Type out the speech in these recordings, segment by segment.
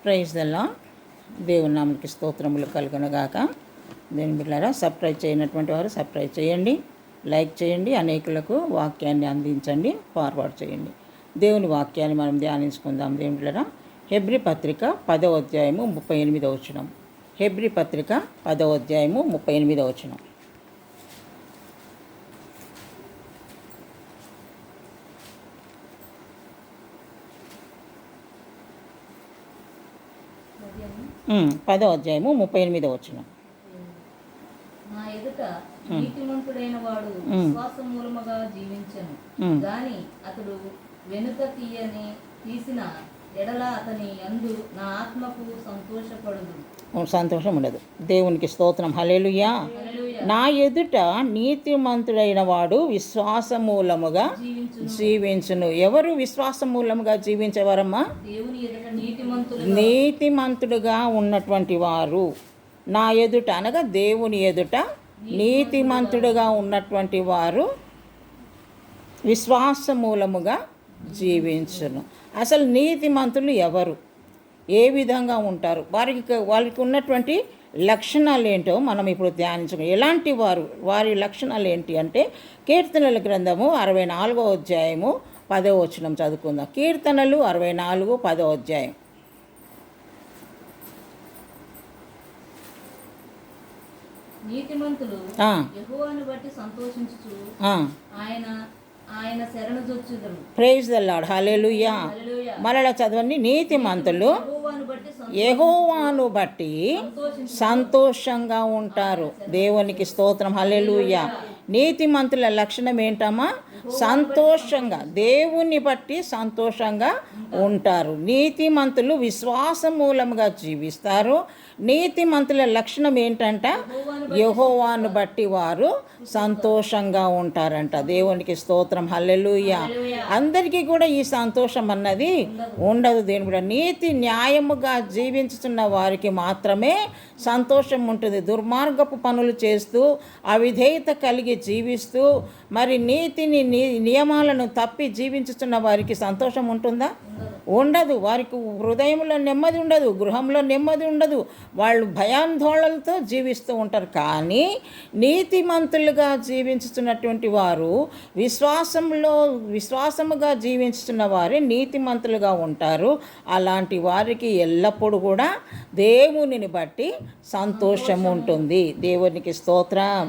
Praise దల్లా దేవుని నామముకి స్తోత్రములు కలుగునగాక. దేవుని బిడ్డలారా, సబ్స్క్రైబ్ చేయనటువంటి వారు సబ్స్క్రైబ్ చేయండి, లైక్ చేయండి, అనేకులకు వాక్యాన్ని అందించండి, ఫార్వర్డ్ చేయండి. దేవుని వాక్యాన్ని మనం ధ్యానించుకుందాం. దేవుని బిడ్డలారా, హెబ్రీ పత్రిక 10వ అధ్యాయము 38వ వచనం. హెబ్రీ పత్రిక 10వ అధ్యాయము 38వ వచనం. పదో అధ్యాయము 38వ వచనం. నా ఎదుట నీతిమంతుడైన వాడు విశ్వాస మూలముగా జీవించను గాని అతడు వెనుక తీసిన ఎడల అతని యందు నా ఆత్మకు సంతోషం ఉండదు. దేవునికి స్తోత్రం. హల్లెలూయా. నా ఎదుట నీతిమంతుడైన వాడు విశ్వాసమూలముగా జీవించును. ఎవరు విశ్వాసమూలముగా జీవించేవారమ్మా? నీతిమంతుడుగా ఉన్నటువంటి వారు. నా ఎదుట అనగా దేవుని ఎదుట నీతిమంతుడుగా ఉన్నటువంటి వారు విశ్వాసమూలముగా జీవించును. అసలు నీతిమంతులు ఎవరు, ఏ విధంగా ఉంటారు, వారికి ఉన్నటువంటి లక్షణాలు ఏంటో మనం ఇప్పుడు ధ్యానించుకున్నాం. ఎలాంటి వారి లక్షణాలు ఏంటి అంటే, కీర్తనల గ్రంథము 64వ అధ్యాయము 10వ వచనం చదువుకుందాం. కీర్తనలు 64 10వ అధ్యాయం. నీతిమంతులు యెహోవాను బట్టి సంతోషించుచు ఆయన శరణుజొచ్చుదురు. Praise the Lord. హల్లెలూయా. మరలా చదవండి. నీతిమంతులు యెహోవాను బట్టి సంతోషంగా ఉంటారు. దేవునికి స్తోత్రం. హల్లెలూయా. నీతిమంతుల లక్షణం ఏంటమ్మా? సంతోషంగా, దేవుని బట్టి సంతోషంగా ఉంటారు. నీతిమంతులు విశ్వాసమూలంగా జీవిస్తారు. నీతిమంతుల లక్షణం ఏంటంట? యెహోవాను బట్టి వారు సంతోషంగా ఉంటారంట. దేవునికి స్తోత్రం. హల్లెలూయా. అందరికీ కూడా ఈ సంతోషం అన్నది ఉండదు. దేవుని కూడా నీతి న్యాయముగా జీవించుతున్న వారికి మాత్రమే సంతోషం ఉంటుంది. దుర్మార్గపు పనులు చేస్తూ అవిధేయత కలిగి జీవిస్తూ మరి నీతిని నియమాలను తప్పి జీవించుతున్న వారికి సంతోషం ఉంటుందా? ఉండదు. వారికి హృదయంలో నెమ్మది ఉండదు, గృహంలో నెమ్మది ఉండదు. వాళ్ళు భయాందోళనలతో జీవిస్తూ ఉంటారు. కానీ నీతిమంతులుగా జీవించుతున్నటువంటి వారు, విశ్వాసముగా జీవించుతున్న వారే నీతిమంతులుగా ఉంటారు. అలాంటి వారికి ఎల్లప్పుడూ కూడా దేవునిని బట్టి సంతోషం ఉంటుంది. దేవునికి స్తోత్రం.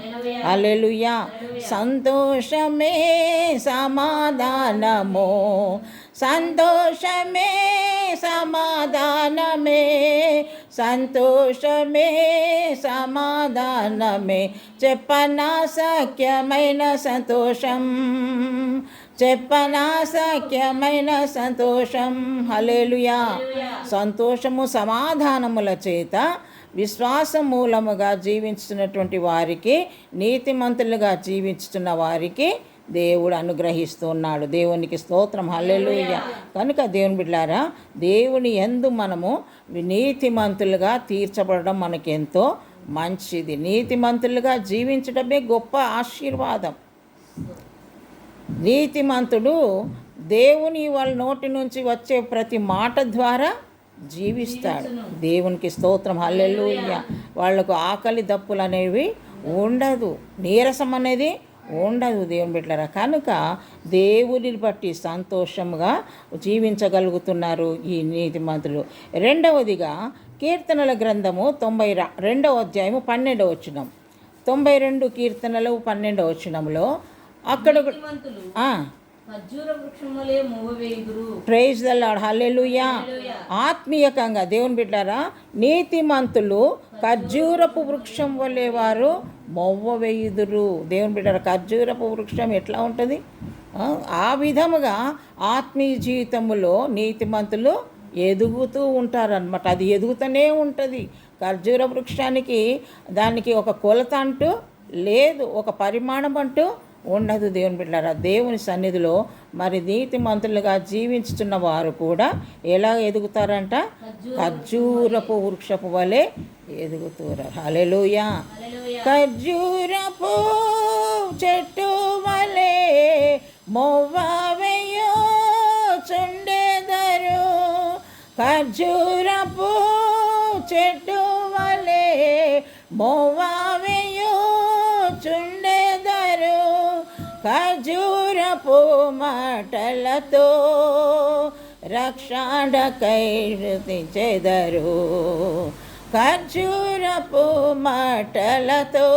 హల్లెలూయా. సంతోషమే సమాధానము, సంతోషమే సమాధానమే, సంతోషమే సమాధానమే, చెప్పనా సఖ్యమైన సంతోషం, చెప్పనా సఖ్యమైన సంతోషం. హల్లెలూయా. సంతోషము సమాధానముల చేత విశ్వాసమూలముగా జీవించుతున్నటువంటి వారికి, నీతిమంతులుగా జీవించుతున్న వారికి దేవుడు అనుగ్రహిస్తున్నాడు. దేవునికి స్తోత్రం. హల్లెలూయా. కనుక దేవుని బిడ్డలారా, దేవుని యందు మనము నీతిమంతులుగా తీర్చబడడం మనకెంతో మంచిది. నీతిమంతులుగా జీవించడమే గొప్ప ఆశీర్వాదం. నీతిమంతుడు దేవుని వాళ్ళ నోటి నుంచి వచ్చే ప్రతి మాట ద్వారా జీవిస్తాడు. దేవునికి స్తోత్రం. హల్లెలూయా. వాళ్లకు ఆకలి దప్పులు అనేవి ఉండదు, నీరసం అనేది ఉండదు. దేవుని బిడ్డలారా, కనుక దేవుడిని బట్టి సంతోషంగా జీవించగలుగుతున్నారు ఈ నీతిమంతులు. రెండవదిగా కీర్తనల గ్రంథము 92వ అధ్యాయము 12వ వచనం. 92 కీర్తనలు 12వ వచనంలో అక్కడ ప్రైజ్ ది లార్డ్. హల్లెలూయా. ఆత్మీయకంగా దేవుని బిడ్డలారా, నీతిమంతులు ఖర్జూరపు వృక్షం వలె వారు మొవ్వవేయుదురు. దేవుని బిడ్డలారా, ఖర్జూరపు వృక్షం ఎట్లా ఉంటుంది? ఆ విధముగా ఆత్మీయ జీవితంలో నీతిమంతులు ఎదుగుతూ ఉంటారనమాట. అది ఎదుగుతూనే ఉంటుంది. ఖర్జూర వృక్షానికి దానికి ఒక కొలత అంటూ లేదు, ఒక పరిమాణం అంటూ ఉండదు. దేవుని బిడ్డలారా, దేవుని సన్నిధిలో మరి నీతిమంతులుగా జీవించుతున్న వారు కూడా ఎలా ఎదుగుతారంట? ఖర్జూరపు వృక్షపు వలె ఎదుగుతారు. హల్లెలూయా. ఖర్జూరపు చెట్టు వలె మొవ్వవేయో చుండెదరు, ఖర్జూరపు చెట్టు వలె మోవావేయు చుండెదరు. ఖర్జూరపు మాటలతో రక్షణకై స్తుతించెదరు. ఖర్జూరపు మాటలతో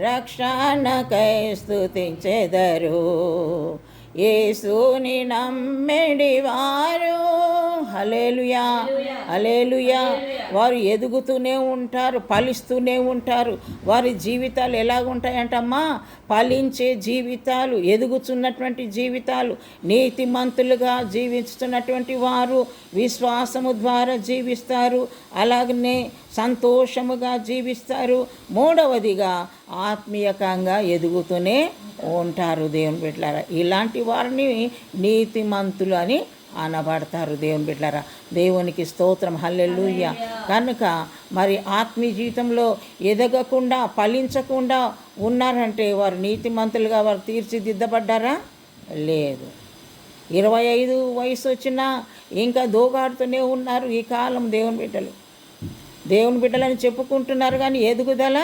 రక్షణకై స్తుతించెదరు. యేసుని నమ్మెడి వారు హల్లెలూయా హల్లెలూయా వారు ఎదుగుతూనే ఉంటారు, ఫలిస్తూనే ఉంటారు. వారి జీవితాలు ఎలాగుంటాయంటమ్మా? ఫలించే జీవితాలు, ఎదుగుతున్నటువంటి జీవితాలు. నీతిమంతులుగా జీవిస్తున్నటువంటి వారు విశ్వాసము ద్వారా జీవిస్తారు, అలాగనే సంతోషముగా జీవిస్తారు. మూడవదిగా ఆత్మీయకంగా ఎదుగుతూనే ఉంటారు. దేవుని బిడ్డలారా, ఇలాంటి వారిని నీతిమంతులు అని అనబడతారు. దేవుని బిడ్డలారా, దేవునికి స్తోత్రం హల్లెలూయా. కనుక మరి ఆత్మీయ జీవితంలో ఎదగకుండా ఫలించకుండా ఉన్నారంటే వారు నీతిమంతులుగా వారు తీర్చిదిద్దబడ్డారా? లేదు. 25 వయసు వచ్చినా ఇంకా దోగాడుతూనే ఉన్నారు ఈ కాలం దేవుని బిడ్డలు. దేవుని బిడ్డలని చెప్పుకుంటున్నారు కానీ ఎదుగుదల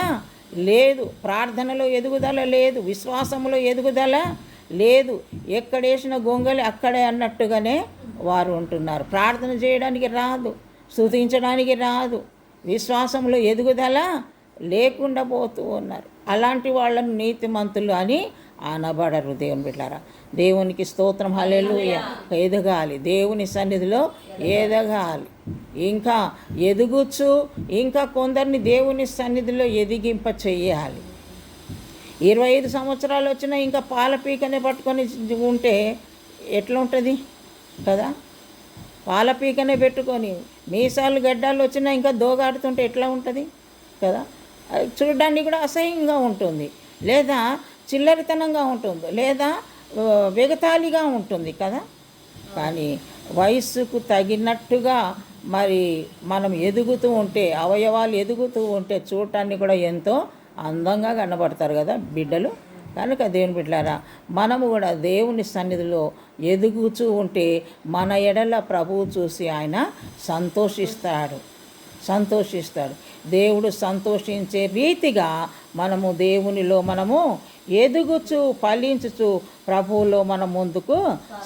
లేదు, ప్రార్థనలో ఎదుగుదల లేదు, విశ్వాసంలో ఎదుగుదల లేదు. ఎక్కడేసిన గొంగలి అక్కడే అన్నట్టుగానే వారు ఉంటున్నారు. ప్రార్థన చేయడానికి రాదు, స్తుతించడానికి రాదు, విశ్వాసంలో ఎదుగుదల లేకుండా పోతూ ఉన్నారు. అలాంటి వాళ్ళని నీతిమంతులు అని అనబడరు. దేవుని బిడ్డలారా, దేవునికి స్తోత్రం హల్లెలూయా. ఎదగాలి, దేవుని సన్నిధిలో ఎదగాలి. ఇంకా ఎదుగుచు ఇంకా కొందరిని దేవుని సన్నిధిలో ఎదిగింప చెయ్యాలి. 25 సంవత్సరాలు వచ్చినా ఇంకా పాల పీకనే పట్టుకొని ఉంటే ఎట్లా ఉంటుంది కదా? పాల పీకనే పెట్టుకొని మీసాలు గడ్డాలు వచ్చినా ఇంకా దోగాడుతుంటే ఎట్లా ఉంటుంది కదా? చూడడానికి కూడా అసహ్యంగా ఉంటుంది, లేదా చిల్లరితనంగా ఉంటుంది, లేదా వెగతాళిగా ఉంటుంది కదా. కానీ వయస్సుకు తగినట్టుగా మరి మనం ఎదుగుతూ ఉంటే, అవయవాలు ఎదుగుతూ ఉంటే చూడటానికి కూడా ఎంతో అందంగా కనబడతారు కదా బిడ్డలు. కనుక దేవుని బిడ్డలారా, మనము కూడా దేవుని సన్నిధిలో ఎదుగుతూ ఉంటే మన ఎడల ప్రభువు చూసి ఆయన సంతోషిస్తాడు. దేవుడు సంతోషించే రీతిగా మనము దేవునిలో మనము ఎదుగుచు ఫలించుచు ప్రభువులో మనం ముందుకు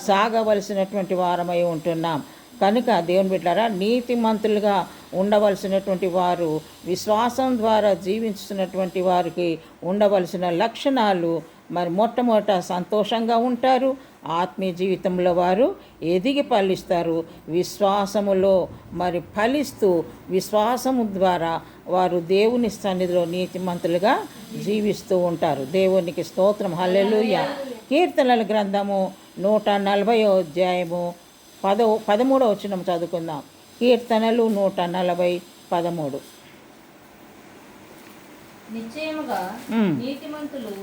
సాగవలసినటువంటి వారమై ఉంటున్నాం. కనుక దేవుని బిడ్డలారా, నీతిమంతులుగా ఉండవలసినటువంటి వారు, విశ్వాసం ద్వారా జీవించుతున్నటువంటి వారికి ఉండవలసిన లక్షణాలు మరి మొట్టమొదట సంతోషంగా ఉంటారు, ఆత్మీయ జీవితంలో వారు ఎదిగి ఫలిస్తారు, విశ్వాసములో మరి ఫలిస్తూ విశ్వాసము ద్వారా వారు దేవుని సన్నిధిలో నీతిమంతులుగా జీవిస్తూ ఉంటారు. దేవునికి స్తోత్రం హల్లెలూయా. కీర్తనల గ్రంథము 140వ అధ్యాయము 13వ వచనం చదువుకుందాం. కీర్తనలు 140:13. నిశ్చయముగా నీతిమంతులు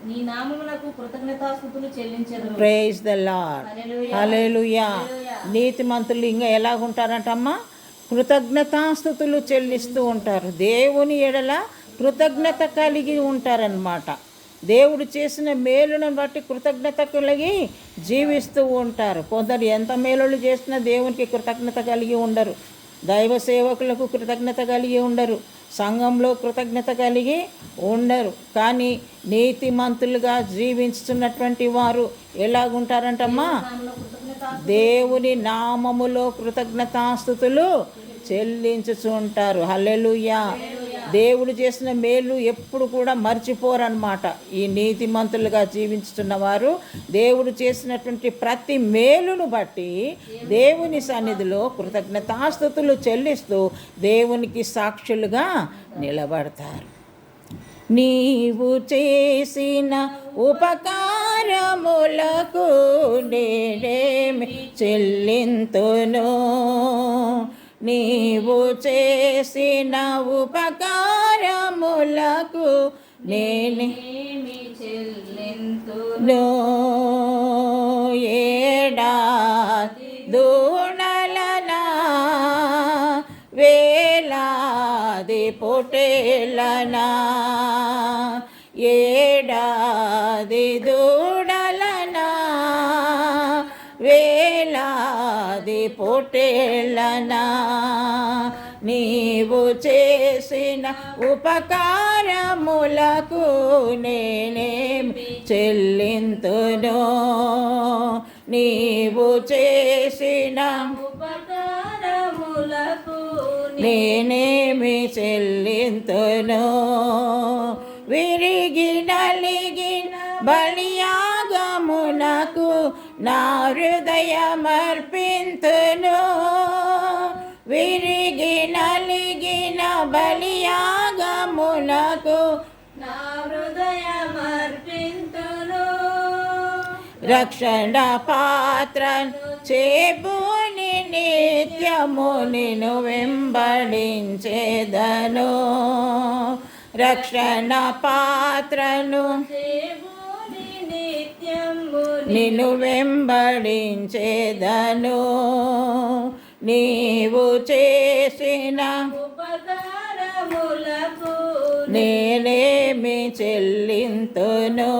నీ నామమునకు కృతజ్ఞతాస్తుతులు చెల్లించెదరు. ప్రైజ్ ద లార్డ్ హల్లెలూయా. నీతిమంతులు ఇంకా ఎలాగుంటారంటమ్మా? కృతజ్ఞతాస్తుతులు చెల్లిస్తూ ఉంటారు. దేవుని ఎడల కృతజ్ఞత కలిగి ఉంటారన్నమాట. దేవుడు చేసిన మేలును బట్టి కృతజ్ఞత కలిగి జీవిస్తూ ఉంటారు. కొందరు ఎంత మేలులు చేసినా దేవునికి కృతజ్ఞత కలిగి ఉండరు, దైవ సేవకులకు కృతజ్ఞత కలిగి ఉండరు, సంఘంలో కృతజ్ఞత కలిగి ఉండరు. కానీ నీతిమంతులుగా జీవించుతున్నటువంటి వారు ఎలాగుంటారంటమ్మా? దేవుని నామములో కృతజ్ఞతాస్తుతులు చెల్లించుచుంటారు. హల్లెలూయా. దేవుడు చేసిన మేలు ఎప్పుడు కూడా మర్చిపోరన్నమాట. ఈ నీతిమంతులుగా జీవించుతున్న వారు దేవుడు చేసినటువంటి ప్రతి మేలును బట్టి దేవుని సన్నిధిలో కృతజ్ఞతాస్తుతులు చెల్లిస్తూ దేవునికి సాక్షులుగా నిలబడతారు. నీవు చేసిన ఉపకారములకు నేనేమి చెల్లింతును, నీవు చేసిన ఉపకారములకు నేనేమి చెల్లింతును. ఏడాది దూడలనా వేలాది పొటేలనా, ఏడాది దూడలనా వేలాది పొట్టేళ్ళనా నీవు చేసిన ఉపకారములకు నేనేమి చెల్లింతును నీవు చేసిన ఉపకారములకు నేనేమి చెల్లింతును విరిగి నలిగిన బలియాగమునకు నా హృదయమర్పింతును విరిగి నలిగిన బలియాగమునకు నా హృదయమర్పింతును రక్షణ పాత్రను చేబూని నిత్యము నిన్ను వెంబడించేదను రక్షణ పాత్రను దేవుని నిత్యము నిన్ను వెంబడించేదను నీవు చేసిన ఉపకారములకు నేనేమి చెల్లింతును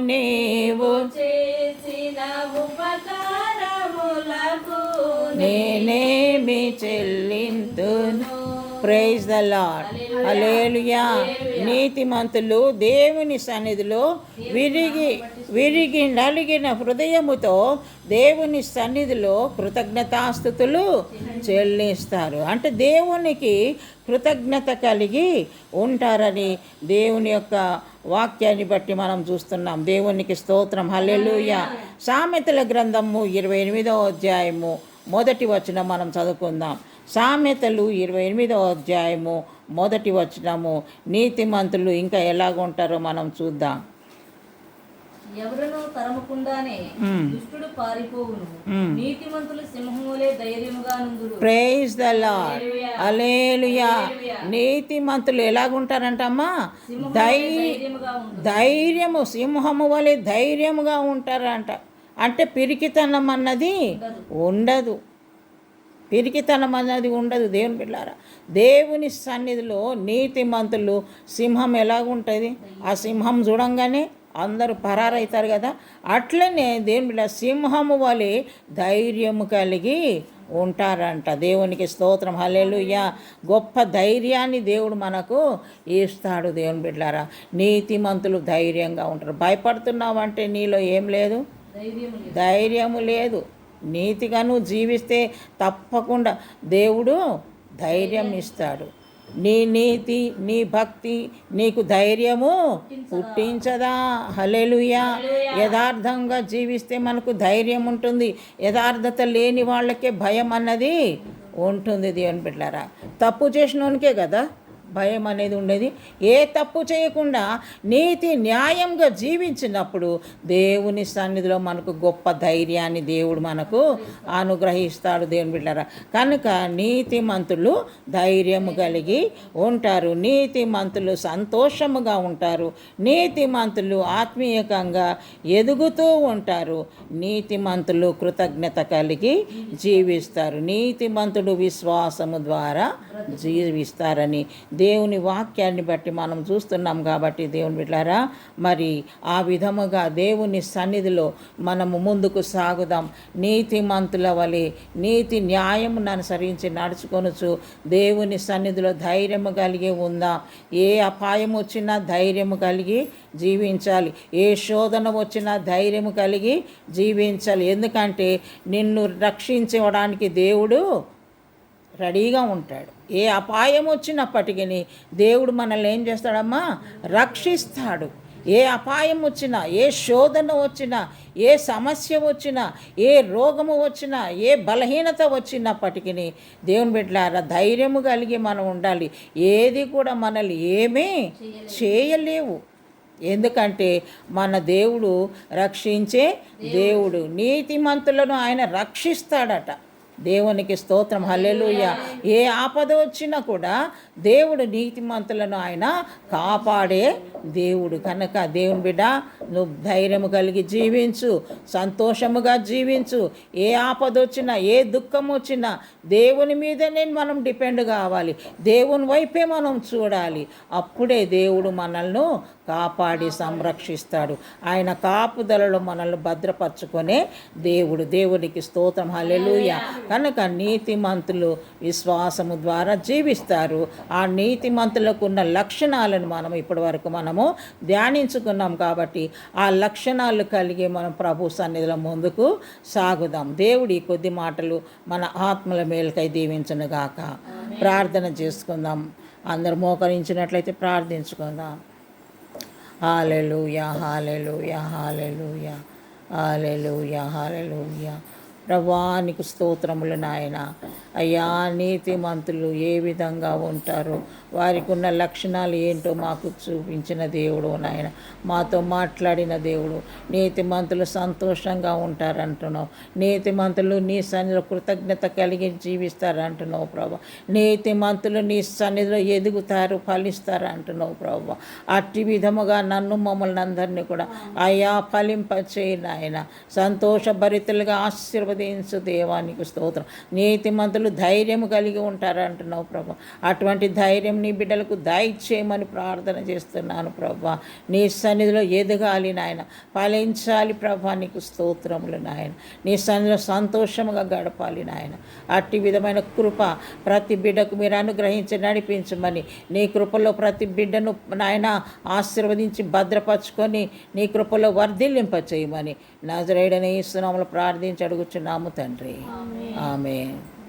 నీవు చేసిన ఉపకారములకు నేనేమి చెల్లింతును ప్రైజ్ ద లార్డ్ హల్లెలూయా నీతిమంతులు దేవుని సన్నిధిలో విరిగి నలిగిన హృదయముతో దేవుని సన్నిధిలో కృతజ్ఞతాస్తుతులు చెల్లిస్తారు అంటే దేవునికి కృతజ్ఞత కలిగి ఉంటారని దేవుని యొక్క వాక్యాన్ని బట్టి మనం చూస్తున్నాం దేవునికి స్తోత్రం హల్లెలూయా సామెతల గ్రంథము 28వ అధ్యాయము మొదటి వచనం మనం చదువుకుందాం సామెతలు 28వ అధ్యాయము మొదటి వచనము నీతిమంతులు ఇంకా ఎలాగుంటారో మనం చూద్దాం ఎవరును తరమకుండానే దుష్టుడు పారిపోవును నీతిమంతులు సింహములే ధైర్యముగా నుందురు ప్రైజ్ ద లార్డ్ హల్లెలూయా నీతిమంతులు ఎలాగుంటారంటమ్మా ధైర్యము సింహము వలె ధైర్యముగా ఉంటారంట అంటే పిరికితనం అన్నది ఉండదు పిరికితనం అన్నది ఉండదు దేవుని బిడ్డలారా దేవుని సన్నిధిలో నీతిమంతులు సింహం ఎలాగుంటుంది ఆ సింహం చూడంగానే అందరూ పరారైతారు కదా అట్లనే దేవుని బిడ్డ సింహము వలె ధైర్యము కలిగి ఉంటారంట దేవునికి స్తోత్రం హల్లెలూయా గొప్ప ధైర్యాన్ని దేవుడు మనకు ఇస్తాడు దేవుని బిడ్డలారా నీతిమంతులు ధైర్యంగా ఉంటారు భయపడుతున్నావంటే నీలో ఏం లేదు ధైర్యము లేదు నీతిగా నువ్వు జీవిస్తే తప్పకుండా దేవుడు ధైర్యం ఇస్తాడు నీ నీతి నీ భక్తి నీకు ధైర్యము పుట్టించదా హల్లెలూయా యథార్థంగా జీవిస్తే మనకు ధైర్యం ఉంటుంది యథార్థత లేని వాళ్ళకే భయం అన్నది ఉంటుంది దేవుని బిడ్డలారా తప్పు చేసినోనికే కదా భయం అనేది ఉండేది ఏ తప్పు చేయకుండా నీతి న్యాయంగా జీవించినప్పుడు దేవుని సన్నిధిలో మనకు గొప్ప ధైర్యాన్ని దేవుడు మనకు అనుగ్రహిస్తాడు దేవుని బిడ్డలారా కనుక నీతిమంతులు ధైర్యము కలిగి ఉంటారు నీతిమంతులు సంతోషముగా ఉంటారు నీతిమంతులు ఆత్మీయంగా ఎదుగుతూ ఉంటారు నీతిమంతులు కృతజ్ఞత కలిగి జీవిస్తారు నీతిమంతుడు విశ్వాసము ద్వారా జీవిస్తారని దేవుని వాక్యాన్ని బట్టి మనం చూస్తున్నాం కాబట్టి దేవుని బిడ్డలారా మరి ఆ విధముగా దేవుని సన్నిధిలో మనము ముందుకు సాగుదాం నీతిమంతుల వలె నీతి న్యాయమును అనుసరించి నడుచుకొనుచు దేవుని సన్నిధిలో ధైర్యము కలిగి ఉందాం ఏ అపాయం వచ్చినా ధైర్యము కలిగి జీవించాలి ఏ శోధన వచ్చినా ధైర్యము కలిగి జీవించాలి ఎందుకంటే నిన్ను రక్షించడానికి దేవుడు రెడీగా ఉంటాడు ఏ అపాయం వచ్చినప్పటికీ దేవుడు మనల్ని ఏం చేస్తాడమ్మా రక్షిస్తాడు ఏ అపాయం వచ్చినా ఏ శోధన వచ్చినా ఏ సమస్య వచ్చినా ఏ రోగము వచ్చినా ఏ బలహీనత వచ్చినప్పటికీ దేవుని బిడ్డలారా ధైర్యము కలిగి మనం ఉండాలి ఏది కూడా మనల్ని ఏమీ చేయలేవు ఎందుకంటే మన దేవుడు రక్షించే దేవుడు నీతిమంతులను ఆయన రక్షిస్తాడట దేవునికి స్తోత్రం హల్లెలూయా ఏ ఆపద వచ్చినా కూడా దేవుడు నీతిమంతులను ఆయన కాపాడే దేవుడు కనుక దేవుని బిడ్డ నువ్వు ధైర్యము కలిగి జీవించు సంతోషముగా జీవించు ఏ ఆపద వచ్చినా ఏ దుఃఖం వచ్చినా దేవుని మీదనే మనం డిపెండ్ కావాలి దేవుని వైపే మనం చూడాలి అప్పుడే దేవుడు మనల్ని కాపాడి సంరక్షిస్తాడు. ఆయన కాపుదలలో మనల్ని భద్రపరచుకునే దేవునికి స్తోత్రం. హల్లెలూయా. కనుక నీతిమంతులు విశ్వాసము ద్వారా జీవిస్తారు. ఆ నీతిమంతులకు ఉన్న లక్షణాలను మనం ఇప్పటి వరకు మనము ధ్యానించుకున్నాం కాబట్టి ఆ లక్షణాలు కలిగి మనం ప్రభు సన్నిధిలో ముందుకు సాగుదాం. దేవుడి కొద్ది మాటలు మన ఆత్మల మేలుకై దీవించునుగాక. ప్రార్థన చేసుకుందాం. అందరూ మోకరించినట్లయితే ప్రార్థించుకుందాం. హల్లెలూయా, హల్లెలూయా, హల్లెలూయా, హల్లెలూయా, హల్లెలూయా. ప్రభువానికి స్తోత్రములు నాయన. అయ్యా, నీతిమంతులు ఏ విధంగా ఉంటారో, వారికి ఉన్న లక్షణాలు ఏంటో మాకు చూపించిన దేవుడు నాయన, మాతో మాట్లాడిన దేవుడు. నీతిమంతులు సంతోషంగా ఉంటారంటున్నావు. నీతిమంతులు నీ సన్నిధిలో కృతజ్ఞత కలిగి జీవిస్తారంటున్నావు ప్రభు. నీతిమంతులు నీ సన్నిధిలో ఎదుగుతారు, ఫలిస్తారు అంటున్నావు ప్రభు. అట్టి విధముగా నన్ను మమ్మల్ని అందరినీ కూడా అయ్యా ఫలింపచేయి నాయన. సంతోషభరితులుగా ఆశీర్వదించు దేవానికి స్తోత్రం. నీతిమంతులు ధైర్యం కలిగి ఉంటారంటున్నావు ప్రభు. అటువంటి ధైర్యం నీ బిడ్డలకు దయచేయమని ప్రార్థన చేస్తున్నాను ప్రభా. నీ సన్నిధిలో ఎదగాలి నాయన, ఫలించాలి ప్రభా. నీకు స్తోత్రములు నాయన. నీ సన్నిధిలో సంతోషముగా గడపాలి నాయన. అట్టి విధమైన కృప ప్రతి బిడ్డకు మీరు అనుగ్రహించి నడిపించమని, నీ కృపలో ప్రతి బిడ్డను నాయన ఆశీర్వదించి భద్రపరచుకొని నీ కృపలో వర్ధిల్లింపచేయమని నజరేయుడైన యేసు నామములో ప్రార్థించి అడుగుచున్నాము తండ్రి. ఆమేన్.